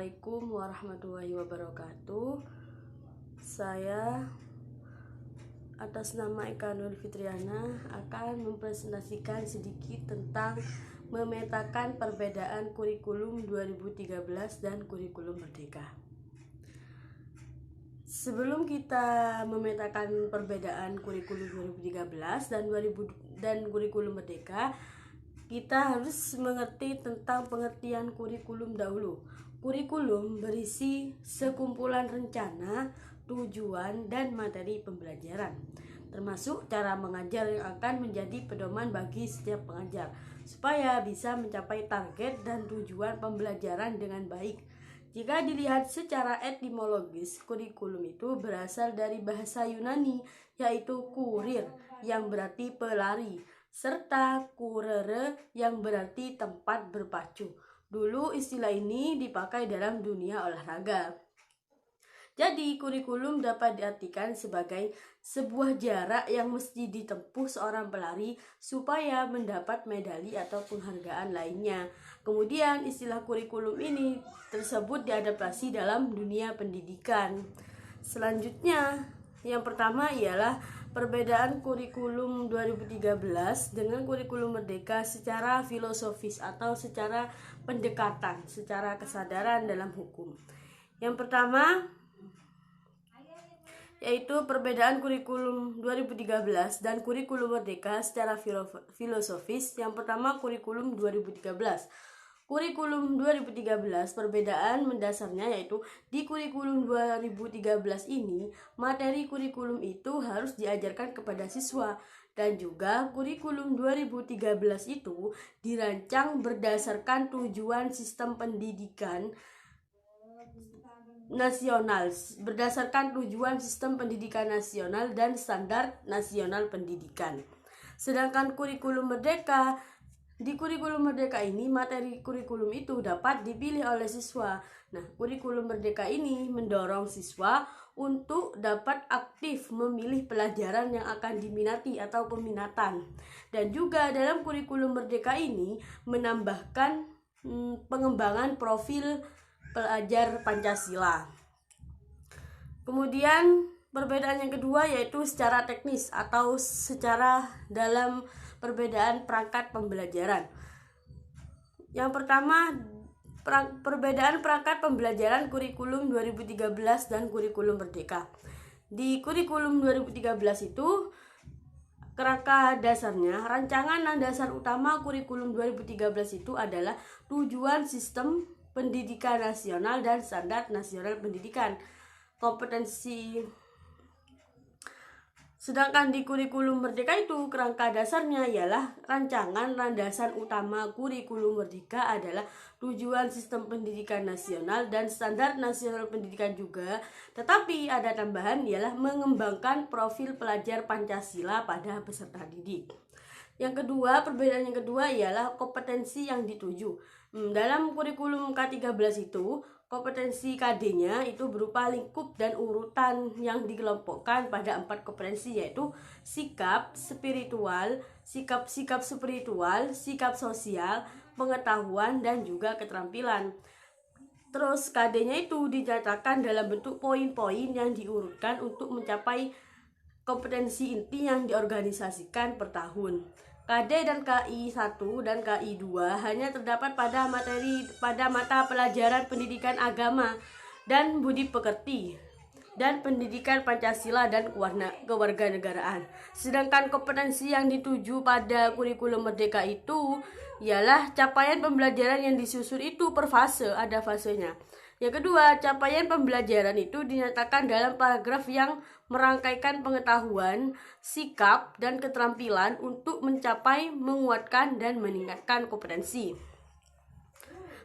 Assalamualaikum warahmatullahi wabarakatuh. Saya atas nama Eka Nur Fitriana akan mempresentasikan sedikit tentang memetakan perbedaan kurikulum 2013 dan kurikulum Merdeka. Sebelum kita memetakan perbedaan kurikulum 2013 dan kurikulum Merdeka, kita harus mengerti tentang pengertian kurikulum dahulu. Kurikulum berisi sekumpulan rencana, tujuan, dan materi pembelajaran, termasuk cara mengajar yang akan menjadi pedoman bagi setiap pengajar, supaya bisa mencapai target dan tujuan pembelajaran dengan baik. Jika dilihat secara etimologis, kurikulum itu berasal dari bahasa Yunani, yaitu kurir, yang berarti pelari, serta kurere yang berarti tempat berpacu. Dulu istilah ini dipakai dalam dunia olahraga. Jadi kurikulum dapat diartikan sebagai sebuah jarak yang mesti ditempuh seorang pelari supaya mendapat medali atau penghargaan lainnya. Kemudian istilah kurikulum ini tersebut diadaptasi dalam dunia pendidikan. Selanjutnya, yang pertama ialah perbedaan kurikulum 2013 dengan kurikulum Merdeka secara filosofis atau secara pendekatan, secara kesadaran dalam hukum. Yang pertama yaitu perbedaan kurikulum 2013 dan kurikulum Merdeka secara filosofis. Yang pertama, kurikulum 2013. Kurikulum 2013 perbedaan mendasarnya yaitu di kurikulum 2013 ini materi kurikulum itu harus diajarkan kepada siswa, dan juga kurikulum 2013 itu dirancang berdasarkan tujuan sistem pendidikan nasional, dan standar nasional pendidikan. Sedangkan kurikulum Merdeka, di kurikulum Merdeka ini materi kurikulum itu dapat dipilih oleh siswa. Nah, kurikulum Merdeka ini mendorong siswa untuk dapat aktif memilih pelajaran yang akan diminati atau peminatan. Dan juga dalam kurikulum Merdeka ini menambahkan pengembangan profil pelajar Pancasila. Kemudian perbedaan yang kedua yaitu secara teknis atau secara dalam perbedaan perangkat pembelajaran. Yang pertama, perbedaan perangkat pembelajaran kurikulum 2013 dan kurikulum Merdeka. Di kurikulum 2013 itu kerangka dasarnya, rancangan dan dasar utama kurikulum 2013 itu adalah tujuan sistem pendidikan nasional dan standar nasional pendidikan, kompetensi. Sedangkan di kurikulum Merdeka itu kerangka dasarnya ialah rancangan landasan utama kurikulum Merdeka adalah tujuan sistem pendidikan nasional dan standar nasional pendidikan juga, tetapi ada tambahan ialah mengembangkan profil pelajar Pancasila pada peserta didik. Yang kedua, perbedaan yang kedua ialah kompetensi yang dituju. Dalam kurikulum K13 itu, kompetensi KD-nya itu berupa lingkup dan urutan yang dikelompokkan pada 4 kompetensi, yaitu sikap spiritual, sikap sosial, pengetahuan, dan juga keterampilan. Terus KD-nya itu dinyatakan dalam bentuk poin-poin yang diurutkan untuk mencapai kompetensi inti yang diorganisasikan per tahun. KD dan KI 1 dan KI 2 hanya terdapat pada mata pelajaran pendidikan agama dan budi pekerti dan pendidikan Pancasila dan kewarganegaraan. Sedangkan kompetensi yang dituju pada kurikulum Merdeka itu ialah capaian pembelajaran yang disusun itu per fase, ada fasenya. Yang kedua, capaian pembelajaran itu dinyatakan dalam paragraf yang merangkaikan pengetahuan, sikap, dan keterampilan untuk mencapai, menguatkan, dan meningkatkan kompetensi.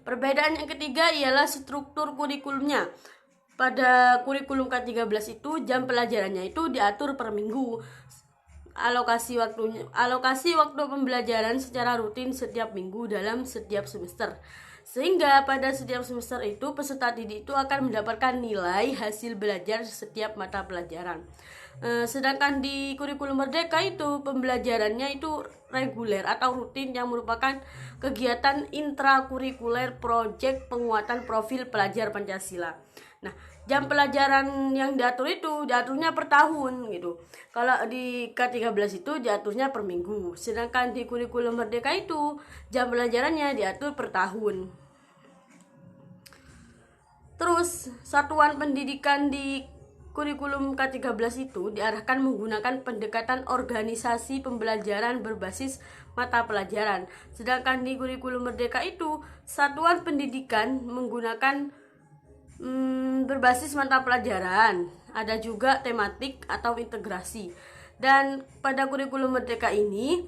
Perbedaan yang ketiga ialah struktur kurikulumnya. Pada kurikulum K13 itu jam pelajarannya itu diatur per minggu. alokasi waktu pembelajaran secara rutin setiap minggu dalam setiap semester. Sehingga pada setiap semester itu peserta didik itu akan mendapatkan nilai hasil belajar setiap mata pelajaran. Sedangkan di kurikulum merdeka itu pembelajarannya itu reguler atau rutin yang merupakan kegiatan intrakurikuler proyek penguatan profil pelajar Pancasila. Nah, jam pelajaran yang diaturnya per tahun gitu. Kalau di K13 itu diaturnya per minggu. Sedangkan di kurikulum merdeka itu jam pelajarannya diatur per tahun. Terus satuan pendidikan di kurikulum K13 itu diarahkan menggunakan pendekatan organisasi pembelajaran berbasis mata pelajaran. Sedangkan di kurikulum merdeka itu satuan pendidikan menggunakan berbasis mata pelajaran. Ada juga tematik atau integrasi. Dan pada kurikulum merdeka ini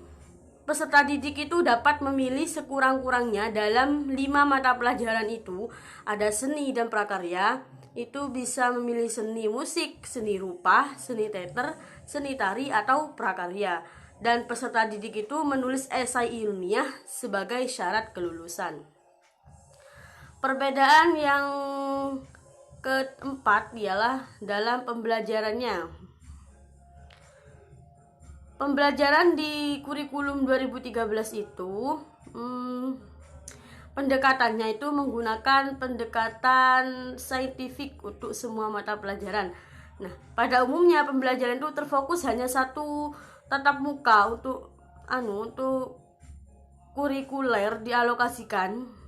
peserta didik itu dapat memilih sekurang-kurangnya dalam 5 mata pelajaran itu. Ada seni dan prakarya. Itu bisa memilih seni musik, seni rupa, seni teater, seni tari, atau prakarya. Dan peserta didik itu menulis esai ilmiah sebagai syarat kelulusan. Perbedaan yang keempat ialah dalam pembelajarannya. Pembelajaran di kurikulum 2013 itu pendekatannya itu menggunakan pendekatan saintifik untuk semua mata pelajaran. Nah, pada umumnya pembelajaran itu terfokus hanya satu tatap muka untuk kurikuler dialokasikan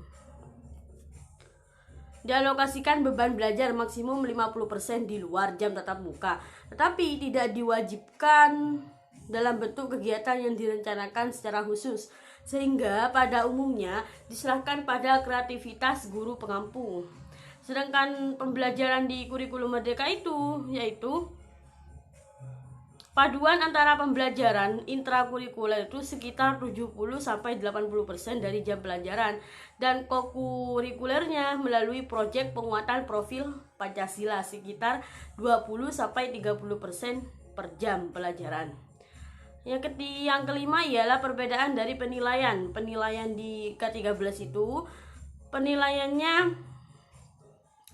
beban belajar maksimum 50% di luar jam tatap muka, tetapi tidak diwajibkan dalam bentuk kegiatan yang direncanakan secara khusus, sehingga pada umumnya diserahkan pada kreativitas guru pengampu. Sedangkan pembelajaran di kurikulum merdeka itu yaitu paduan antara pembelajaran intrakurikuler itu sekitar 70-80% dari jam pelajaran, dan kokurikulernya melalui proyek penguatan profil Pancasila sekitar 20-30% per jam pelajaran. Yang kelima ialah perbedaan dari penilaian. Penilaian di K13 itu penilaiannya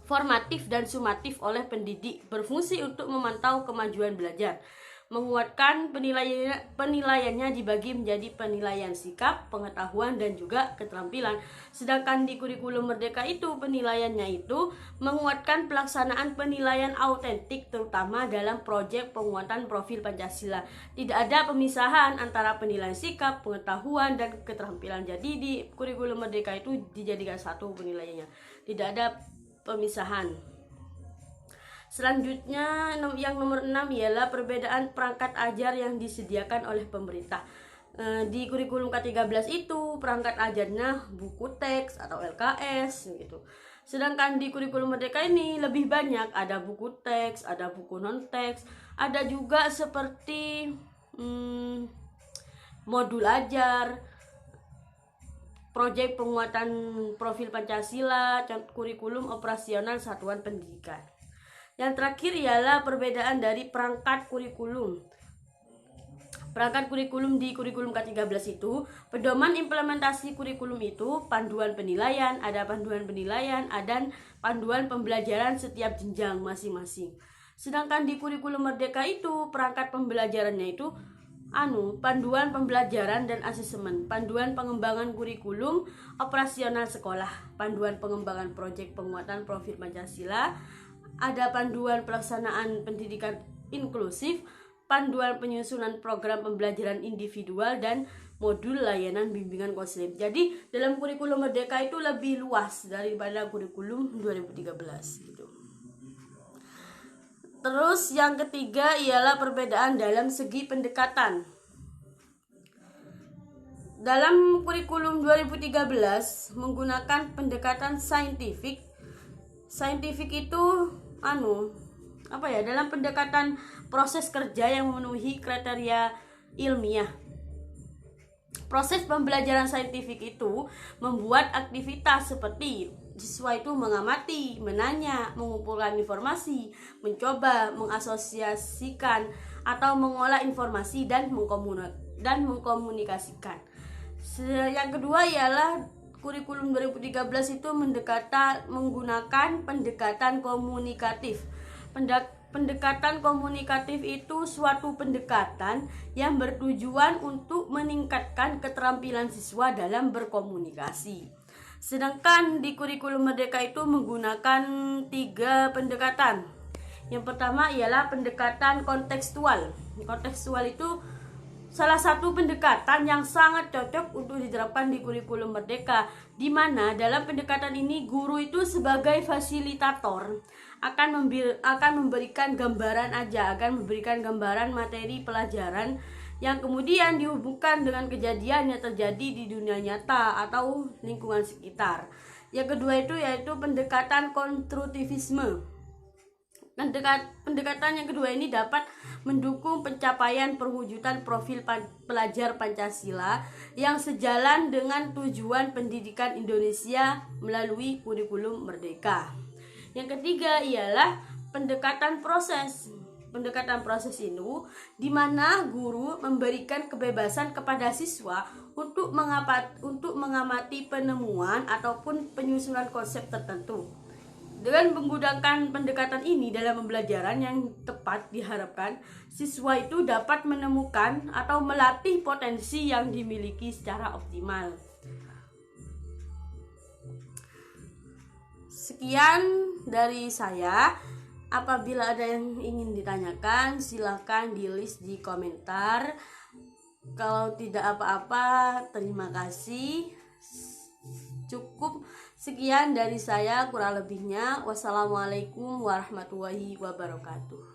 formatif dan sumatif oleh pendidik, berfungsi untuk memantau kemajuan belajar. Menguatkan penilaiannya dibagi menjadi penilaian sikap, pengetahuan, dan juga keterampilan. Sedangkan di kurikulum merdeka itu penilaiannya itu menguatkan pelaksanaan penilaian autentik terutama dalam proyek penguatan profil Pancasila. Tidak ada pemisahan antara penilaian sikap, pengetahuan, dan keterampilan. Jadi di kurikulum merdeka itu dijadikan satu penilaiannya. Tidak ada pemisahan. Selanjutnya yang nomor 6 ialah perbedaan perangkat ajar yang disediakan oleh pemerintah. Di kurikulum K13 itu perangkat ajarnya buku teks atau LKS gitu. Sedangkan di kurikulum merdeka ini lebih banyak, ada buku teks, ada buku non teks, ada juga seperti modul ajar, proyek penguatan profil Pancasila, kurikulum operasional satuan pendidikan. Yang terakhir ialah perbedaan dari perangkat kurikulum. Perangkat kurikulum di kurikulum K13 itu, pedoman implementasi kurikulum itu, panduan penilaian, ada panduan pembelajaran setiap jenjang masing-masing. Sedangkan di kurikulum merdeka itu, perangkat pembelajarannya itu panduan pembelajaran dan asesmen, panduan pengembangan kurikulum operasional sekolah, panduan pengembangan proyek penguatan profil Pancasila, ada panduan pelaksanaan pendidikan inklusif, panduan penyusunan program pembelajaran individual, dan modul layanan bimbingan konseling. Jadi dalam kurikulum merdeka itu lebih luas daripada kurikulum 2013 gitu. Terus yang ketiga ialah perbedaan dalam segi pendekatan. Dalam kurikulum 2013 menggunakan pendekatan saintifik. Saintifik itu dalam pendekatan proses kerja yang memenuhi kriteria ilmiah. Proses pembelajaran saintifik itu membuat aktivitas seperti siswa itu mengamati, menanya, mengumpulkan informasi, mencoba mengasosiasikan atau mengolah informasi dan mengkomunikasikan. Yang kedua ialah kurikulum 2013 itu menggunakan pendekatan komunikatif. Pendekatan komunikatif itu suatu pendekatan yang bertujuan untuk meningkatkan keterampilan siswa dalam berkomunikasi. Sedangkan di kurikulum Merdeka itu menggunakan 3 pendekatan. Yang pertama ialah pendekatan kontekstual. Kontekstual itu salah satu pendekatan yang sangat cocok untuk diterapkan di kurikulum Merdeka, di mana dalam pendekatan ini guru itu sebagai fasilitator akan memberikan gambaran materi pelajaran yang kemudian dihubungkan dengan kejadian yang terjadi di dunia nyata atau lingkungan sekitar. Yang kedua itu yaitu pendekatan konstruktivisme. Pendekatan yang kedua ini dapat mendukung pencapaian perwujudan profil pelajar Pancasila yang sejalan dengan tujuan pendidikan Indonesia melalui kurikulum Merdeka. Yang ketiga ialah pendekatan proses. Pendekatan proses itu di mana guru memberikan kebebasan kepada siswa untuk mengamati penemuan ataupun penyusunan konsep tertentu. Dengan menggunakan pendekatan ini dalam pembelajaran yang tepat, diharapkan siswa itu dapat menemukan atau melatih potensi yang dimiliki secara optimal. Sekian dari saya. Apabila ada yang ingin ditanyakan, silahkan di-list di komentar. Kalau tidak apa-apa, terima kasih. Cukup sekian dari saya, kurang lebihnya. Wassalamualaikum warahmatullahi wabarakatuh.